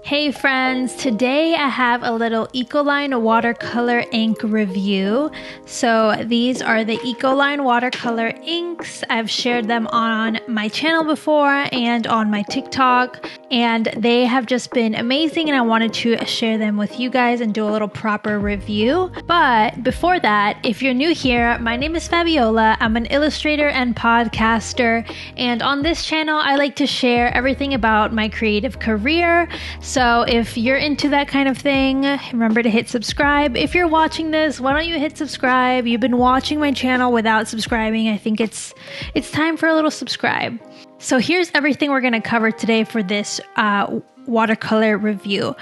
Hey friends, today I have a little Ecoline Watercolor Ink review. So these are the Ecoline Watercolor Inks. I've shared them on my channel before and on my TikTok, and they have just been amazing, and I wanted to share them with you guys and do a little proper review. But before that, if you're new here, my name is Fabiola. I'm an illustrator and podcaster, and on this channel I like to share everything about my creative career. So if you're into that kind of thing, remember to hit subscribe. If you're watching this, why don't you hit subscribe? You've been watching my channel without subscribing. I think it's time for a little subscribe. So here's everything we're going to cover today for this watercolor review.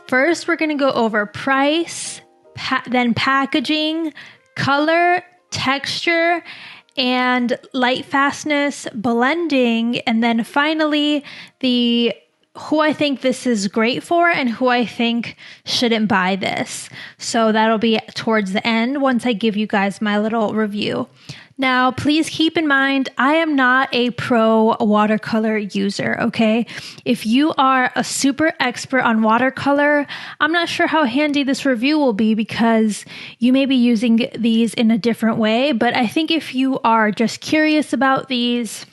First, we're going to go over price, then packaging, color, texture, and lightfastness, blending, and then finally who I think this is great for and who I think shouldn't buy this. So that'll be towards the end once I give you guys my little review. Now, please keep in mind, I am not a pro watercolor user, okay? If you are a super expert on watercolor, I'm not sure how handy this review will be because you may be using these in a different way. But I think if you are just curious about these,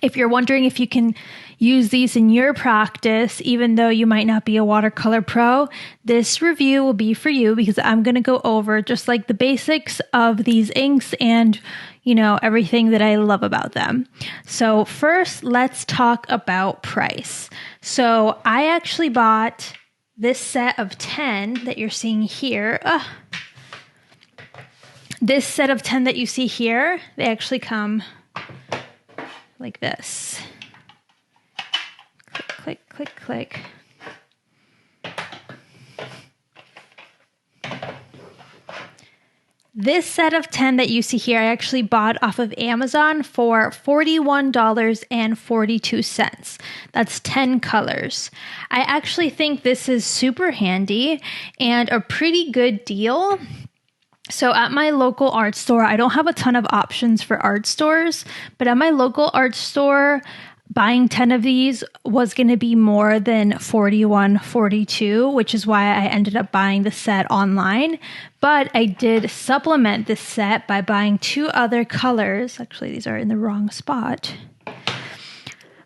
if you're wondering if you can use these in your practice, even though you might not be a watercolor pro, this review will be for you because I'm going to go over just like the basics of these inks and, you know, everything that I love about them. So first, let's talk about price. So I actually bought this set of 10 that you're seeing here. This set of 10 that you see here, they actually come like this. Click, click, click, click. This set of 10 that you see here, I actually bought off of Amazon for $41.42. That's 10 colors. I actually think this is super handy and a pretty good deal. So at my local art store, I don't have a ton of options for art stores, but at my local art store, buying 10 of these was going to be more than $41.42, which is why I ended up buying the set online. But I did supplement this set by buying 2 other colors. Actually, these are in the wrong spot.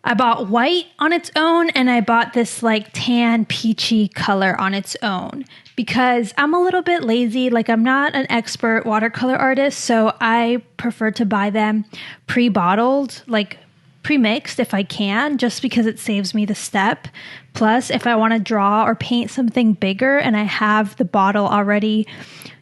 I bought white on its own, and I bought this like tan peachy color on its own because I'm a little bit lazy. Like, I'm not an expert watercolor artist, so I prefer to buy them pre-bottled, like pre-mixed if I can, just because it saves me the step. Plus, if I want to draw or paint something bigger and I have the bottle already,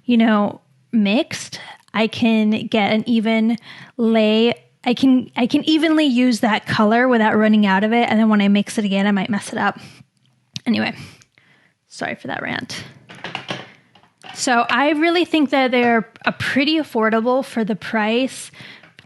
you know, mixed, I can get an even lay. I can evenly use that color without running out of it. And then when I mix it again, I might mess it up. Anyway, sorry for that rant. So I really think that they're pretty affordable for the price.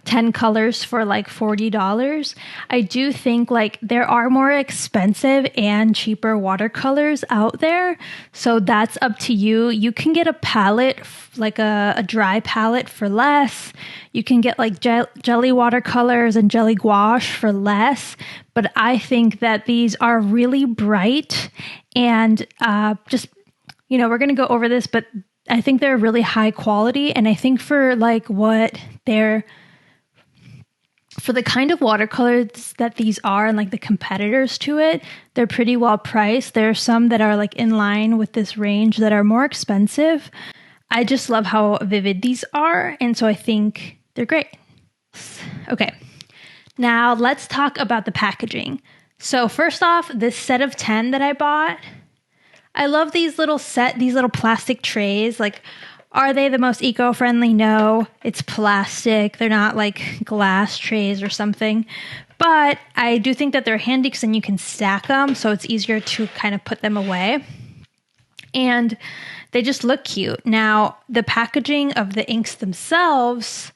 10 colors for like $40. I do think like there are more expensive and cheaper watercolors out there. So that's up to you. You can get a palette, like a dry palette for less. You can get like jelly watercolors and jelly gouache for less. But I think that these are really bright and just, you know, we're going to go over this, but I think they're really high quality. And I think for like for the kind of watercolors that these are and like the competitors to it, they're pretty well priced. There are some that are like in line with this range that are more expensive. I just love how vivid these are. And so I think they're great. Okay, now let's talk about the packaging. So first off, this set of 10 that I bought, I love these little plastic trays. Like, are they the most eco-friendly? No, it's plastic. They're not like glass trays or something. But I do think that they're handy because then you can stack them, so it's easier to kind of put them away. And they just look cute. Now, the packaging of the inks themselves,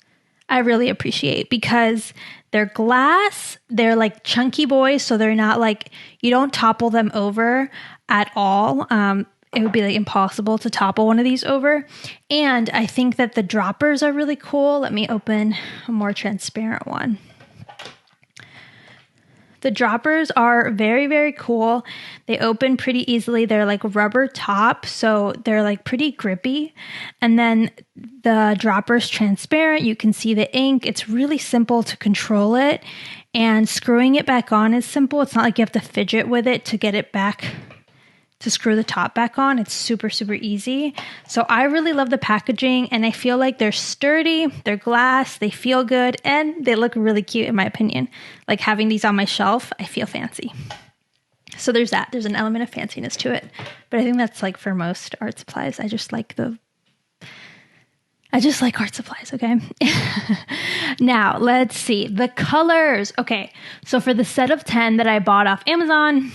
I really appreciate because they're glass. They're like chunky boys, so they're not like, you don't topple them over at all. It would be like impossible to topple one of these over. And I think that the droppers are really cool. Let me open a more transparent one. The droppers are very, very cool. They open pretty easily. They're like rubber top, so they're like pretty grippy. And then the dropper's transparent. You can see the ink. It's really simple to control it. And screwing it back on is simple. It's not like you have to fidget with it to get it back, to screw the top back on. It's super, super easy. So I really love the packaging, and I feel like they're sturdy, they're glass, they feel good, and they look really cute in my opinion. Like having these on my shelf, I feel fancy. So there's that. There's an element of fanciness to it. But I think that's like for most art supplies. I just like art supplies, okay? Now, let's see. The colors. Okay, so for the set of 10 that I bought off Amazon,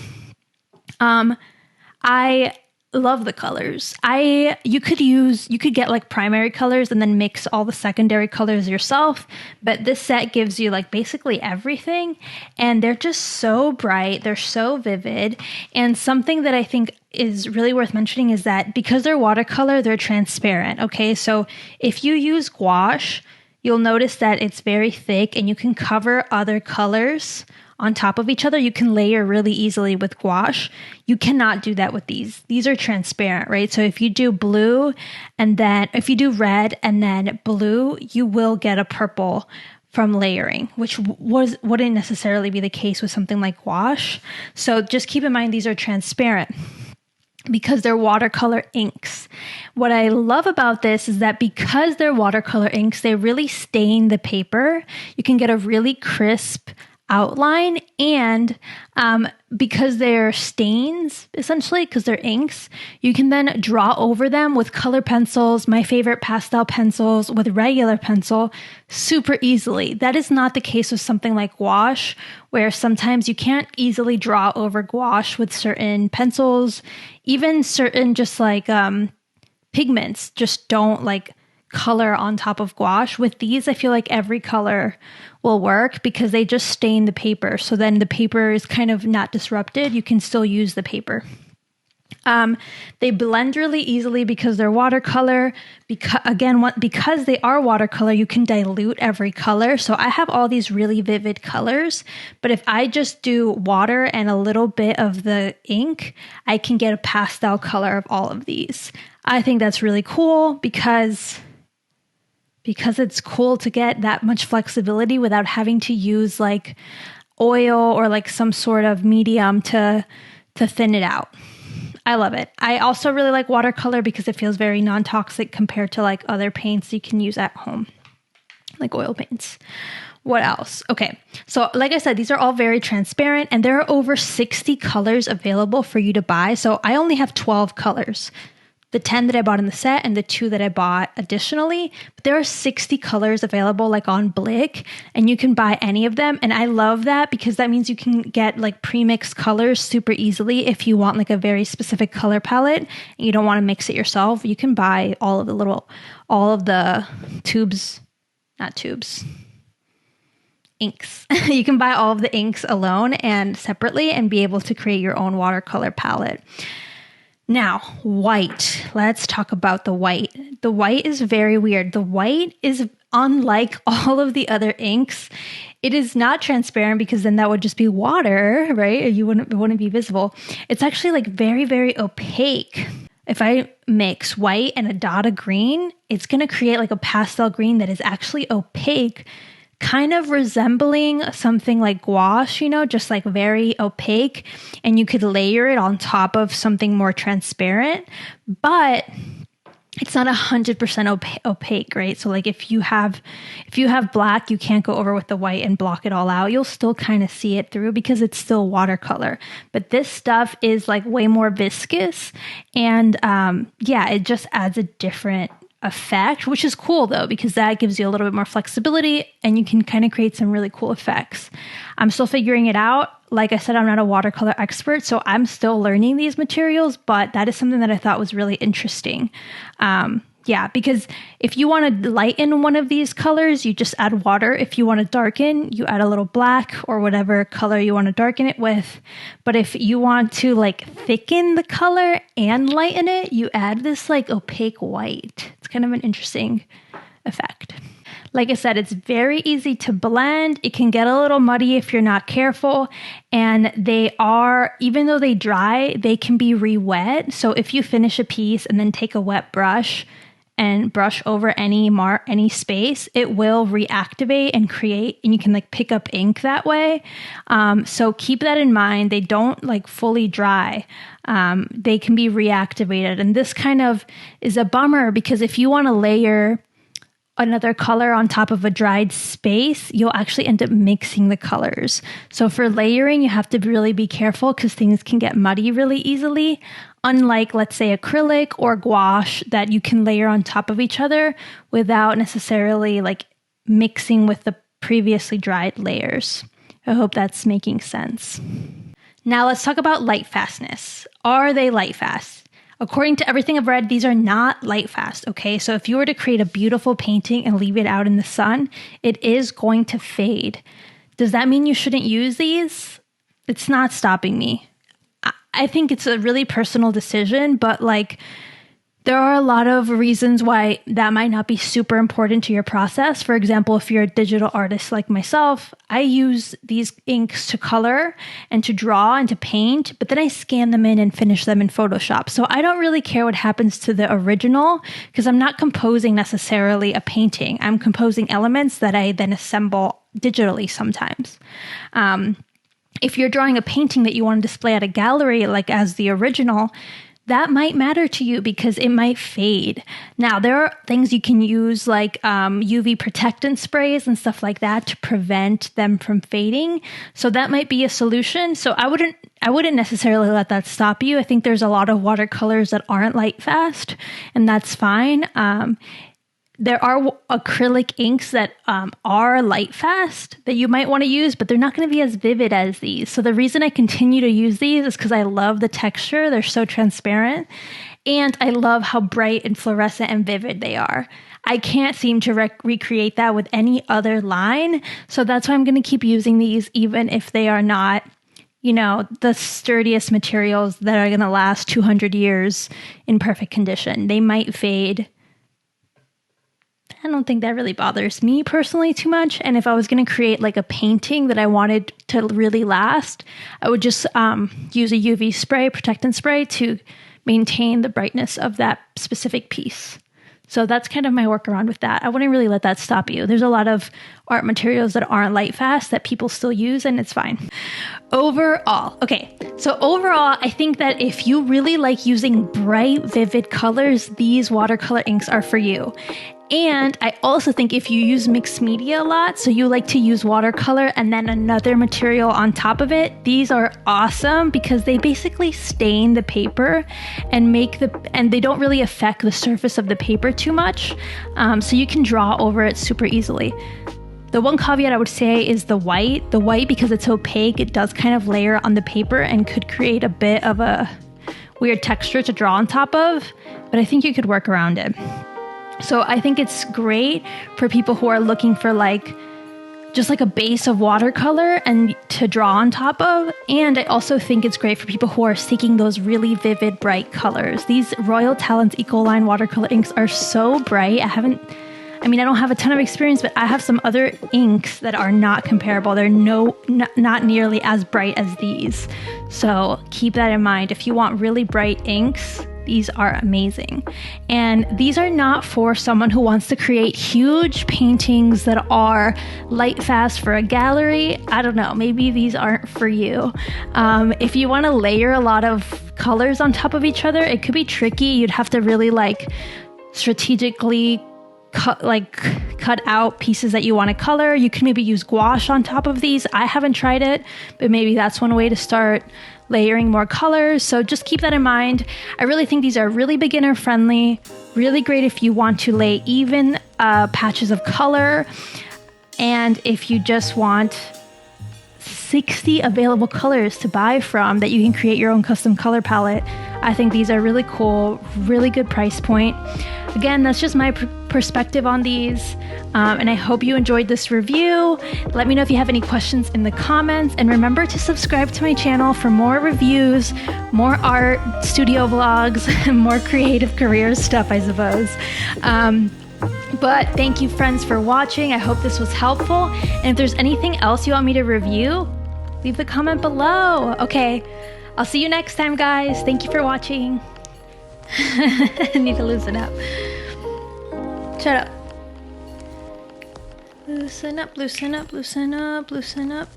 I love the colors. You could get like primary colors and then mix all the secondary colors yourself, but this set gives you like basically everything, and they're just so bright, they're so vivid. And something that I think is really worth mentioning is that because they're watercolor, they're transparent, okay? So if you use gouache, you'll notice that it's very thick and you can cover other colors on top of each other. You can layer really easily with gouache. You cannot do that with these. These are transparent, right? So if you do blue and then if you do red and then blue, you will get a purple from layering, which wouldn't necessarily be the case with something like gouache. So just keep in mind these are transparent because they're watercolor inks. What I love about this is that because they're watercolor inks, they really stain the paper. You can get a really crisp outline, and because they're stains, essentially, because they're inks, you can then draw over them with color pencils, my favorite pastel pencils, with regular pencil, super easily. That is not the case with something like gouache, where sometimes you can't easily draw over gouache with certain pencils. Even certain just like pigments just don't like color on top of gouache. With these, I feel like every color will work because they just stain the paper. So then the paper is kind of not disrupted. You can still use the paper. They blend really easily because they're watercolor. Because they are watercolor, you can dilute every color. So I have all these really vivid colors, but if I just do water and a little bit of the ink, I can get a pastel color of all of these. I think that's really cool because it's cool to get that much flexibility without having to use like oil or like some sort of medium to thin it out. I love it. I also really like watercolor because it feels very non-toxic compared to like other paints you can use at home, like oil paints. What else? Okay, so like I said, these are all very transparent, and there are over 60 colors available for you to buy. So I only have 12 colors. The 10 that I bought in the set and the 2 that I bought additionally. But there are 60 colors available like on Blick, and you can buy any of them. And I love that because that means you can get like pre-mixed colors super easily. If you want like a very specific color palette and you don't want to mix it yourself, you can buy all of the inks. You can buy all of the inks alone and separately and be able to create your own watercolor palette. Now, white. Let's talk about the white. The white is very weird. The white is unlike all of the other inks. It is not transparent because then that would just be water, right? It wouldn't be visible. It's actually like very, very opaque. If I mix white and a dot of green, it's going to create like a pastel green that is actually opaque, kind of resembling something like gouache, just like very opaque, and you could layer it on top of something more transparent, but it's not 100% opaque, right? So like if you have black, you can't go over with the white and block it all out. You'll still kind of see it through because it's still watercolor. But this stuff is like way more viscous, and it just adds a different effect, which is cool though, because that gives you a little bit more flexibility and you can kind of create some really cool effects. I'm still figuring it out. Like I said, I'm not a watercolor expert, so I'm still learning these materials, but that is something that I thought was really interesting. Because if you want to lighten one of these colors, you just add water. If you want to darken, you add a little black or whatever color you want to darken it with. But if you want to like thicken the color and lighten it, you add this like opaque white. It's kind of an interesting effect. Like I said, it's very easy to blend. It can get a little muddy if you're not careful. And they are, even though they dry, they can be re-wet. So if you finish a piece and then take a wet brush and brush over any space, it will reactivate and create, and you can like pick up ink that way. So keep that in mind. They don't like fully dry. They can be reactivated. And this kind of is a bummer because if you want to layer another color on top of a dried space, you'll actually end up mixing the colors. So for layering, you have to really be careful because things can get muddy really easily. Unlike, let's say, acrylic or gouache that you can layer on top of each other without necessarily like mixing with the previously dried layers. I hope that's making sense. Now let's talk about lightfastness. Are they lightfast? According to everything I've read, these are not lightfast, okay? So if you were to create a beautiful painting and leave it out in the sun, it is going to fade. Does that mean you shouldn't use these? It's not stopping me. I think it's a really personal decision, but like there are a lot of reasons why that might not be super important to your process. For example, if you're a digital artist like myself, I use these inks to color and to draw and to paint, but then I scan them in and finish them in Photoshop. So I don't really care what happens to the original because I'm not composing necessarily a painting. I'm composing elements that I then assemble digitally sometimes. If you're drawing a painting that you want to display at a gallery, like as the original, that might matter to you because it might fade. Now, there are things you can use like UV protectant sprays and stuff like that to prevent them from fading. So that might be a solution. So I wouldn't necessarily let that stop you. I think there's a lot of watercolors that aren't light fast, and that's fine. There are acrylic inks that are light fast that you might want to use, but they're not going to be as vivid as these. So the reason I continue to use these is because I love the texture. They're so transparent. And I love how bright and fluorescent and vivid they are. I can't seem to recreate that with any other line. So that's why I'm going to keep using these, even if they are not, you know, the sturdiest materials that are going to last 200 years in perfect condition. They might fade. I don't think that really bothers me personally too much. And if I was going to create like a painting that I wanted to really last, I would just use a UV spray, protectant spray to maintain the brightness of that specific piece. So that's kind of my workaround with that. I wouldn't really let that stop you. There's a lot of art materials that aren't light fast that people still use, and it's fine. Overall, I think that if you really like using bright, vivid colors, these watercolor inks are for you. And I also think if you use mixed media a lot, so you like to use watercolor and then another material on top of it, these are awesome because they basically stain the paper and they don't really affect the surface of the paper too much. So you can draw over it super easily. The one caveat I would say is the white. The white, because it's opaque, it does kind of layer on the paper and could create a bit of a weird texture to draw on top of, but I think you could work around it. So I think it's great for people who are looking for like just like a base of watercolor and to draw on top of. And I also think it's great for people who are seeking those really vivid, bright colors. These Royal Talens Ecoline watercolor inks are so bright. I don't have a ton of experience, but I have some other inks that are not comparable. They're not nearly as bright as these. So keep that in mind. If you want really bright inks, these are amazing. And these are not for someone who wants to create huge paintings that are light fast for a gallery. I don't know, maybe these aren't for you. If you want to layer a lot of colors on top of each other, it could be tricky. You'd have to really like strategically cut out pieces that you want to color. You can maybe use gouache on top of these. I haven't tried it, but maybe that's one way to start layering more colors. So just keep that in mind. I really think these are really beginner friendly, really great if you want to lay even patches of color. And if you just want 60 available colors to buy from that you can create your own custom color palette, I think these are really cool, really good price point. Again, that's just my perspective on these, and I hope you enjoyed this review. Let me know if you have any questions in the comments, and remember to subscribe to my channel for more reviews, more art, studio vlogs, and more creative career stuff, I suppose. But thank you friends for watching. I hope this was helpful. And if there's anything else you want me to review, leave a comment below. Okay, I'll see you next time, guys. Thank you for watching. I need to loosen up. Shut up. Loosen up, loosen up, loosen up, loosen up.